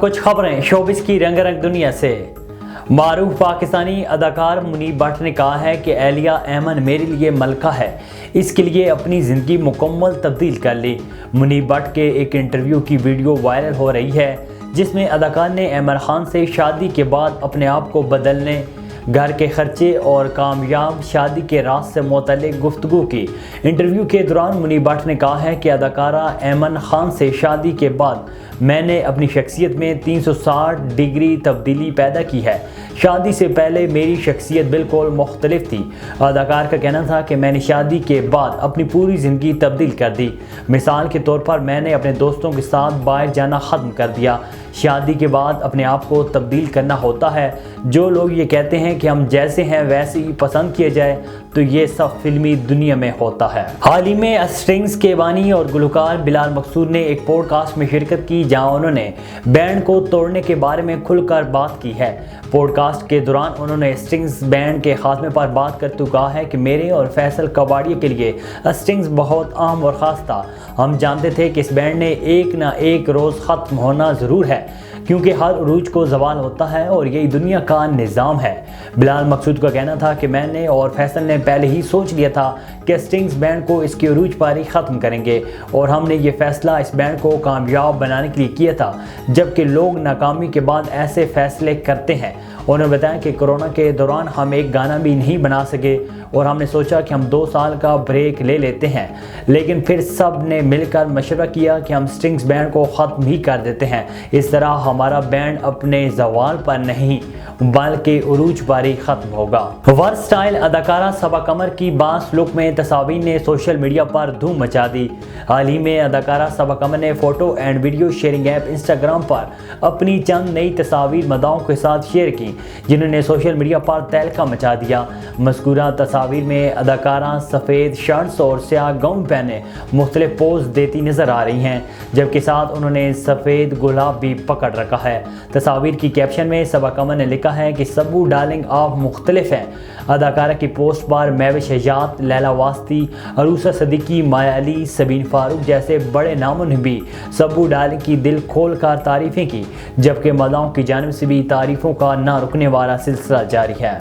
کچھ خبریں شوبز کی رنگ رنگ دنیا سے۔ معروف پاکستانی اداکار منیب بٹ نے کہا ہے کہ اہلیہ ایمن میرے لیے ملکہ ہے، اس کے لیے اپنی زندگی مکمل تبدیل کر لی۔ منیب بٹ کے ایک انٹرویو کی ویڈیو وائرل ہو رہی ہے جس میں اداکار نے عامر خان سے شادی کے بعد اپنے آپ کو بدلنے، گھر کے خرچے اور کامیاب شادی کے راز سے متعلق گفتگو کی۔ انٹرویو کے دوران منیب بٹ نے کہا ہے کہ اداکارہ ایمن خان سے شادی کے بعد میں نے اپنی شخصیت میں 360 ڈگری تبدیلی پیدا کی ہے۔ شادی سے پہلے میری شخصیت بالکل مختلف تھی۔ اداکار کا کہنا تھا کہ میں نے شادی کے بعد اپنی پوری زندگی تبدیل کر دی۔ مثال کے طور پر میں نے اپنے دوستوں کے ساتھ باہر جانا ختم کر دیا۔ شادی کے بعد اپنے آپ کو تبدیل کرنا ہوتا ہے۔ جو لوگ یہ کہتے ہیں کہ ہم جیسے ہیں ویسے ہی پسند کیے جائے تو یہ سب فلمی دنیا میں ہوتا ہے۔ حال ہی میں اسٹرنگز کے بانی اور گلوکار بلال مقصود نے ایک پوڈ کاسٹ میں شرکت کی جہاں انہوں نے بینڈ کو توڑنے کے بارے میں کھل کر بات کی ہے۔ پوڈ کاسٹ کے دوران انہوں نے اسٹرنگز بینڈ کے خاتمے پر بات کرتے ہوئے کہا ہے کہ میرے اور فیصل کباڑیہ کے لیے اسٹرنگز بہت اہم اور خاص تھا۔ ہم جانتے تھے کہ اس بینڈ نے ایک نہ ایک روز ختم ہونا ضرور ہے کیونکہ ہر عروج کو زوال ہوتا ہے اور یہی دنیا کا نظام ہے۔ بلال مقصود کا کہنا تھا کہ میں نے اور فیصل نے پہلے ہی سوچ لیا تھا کہ اسٹرنگز بینڈ کو اس کی عروج پر ہی ختم کریں گے اور ہم نے یہ فیصلہ اس بینڈ کو کامیاب بنانے کے لیے کیا تھا، جبکہ لوگ ناکامی کے بعد ایسے فیصلے کرتے ہیں۔ انہوں نے بتایا کہ کورونا کے دوران ہم ایک گانا بھی نہیں بنا سکے اور ہم نے سوچا کہ ہم 2 سال کا بریک لے لیتے ہیں، لیکن پھر سب نے مل کر مشورہ کیا کہ ہم اسٹرنگز بینڈ کو ختم ہی کر دیتے ہیں۔ اس طرح ہمارا بینڈ اپنے زوال پر نہیں بلکہ عروج پر ہی ختم ہوگا۔ ورسٹائل اداکارہ صبا قمر کی باس لک میں تصاویر نے سوشل میڈیا پر دھوم مچا دی۔ حال ہی میں اداکارہ صبا قمر نے photo and video sharing app Instagram پر اپنی چند نئی تصاویر مداحوں کے ساتھ شیئر کی جنہوں نے سوشل میڈیا پر تہلکہ مچا دیا۔ مذکورہ تصاویر میں اداکارہ سفید شرٹس اور سیاہ گاؤن پہنے مختلف پوز دیتی نظر آ رہی ہیں، جبکہ ساتھ انہوں نے سفید گلاب بھی پکڑ رکھا ہے۔ تصاویر کی کیپشن میں صبا قمر نے لکھا ہے کہ سبو ڈارلنگ آپ مختلف ہیں۔ اداکارہ کی پوسٹ پر مہوش حجات، لیلا واسطی، عروسہ صدیقی، مایا علی، سبین فاروق جیسے بڑے ناموں نے بھی سبو ڈارلنگ کی دل کھول کر تعریفیں کی، جبکہ مداحوں کی جانب سے بھی تعریفوں کا نہ رکنے والا سلسلہ جاری ہے۔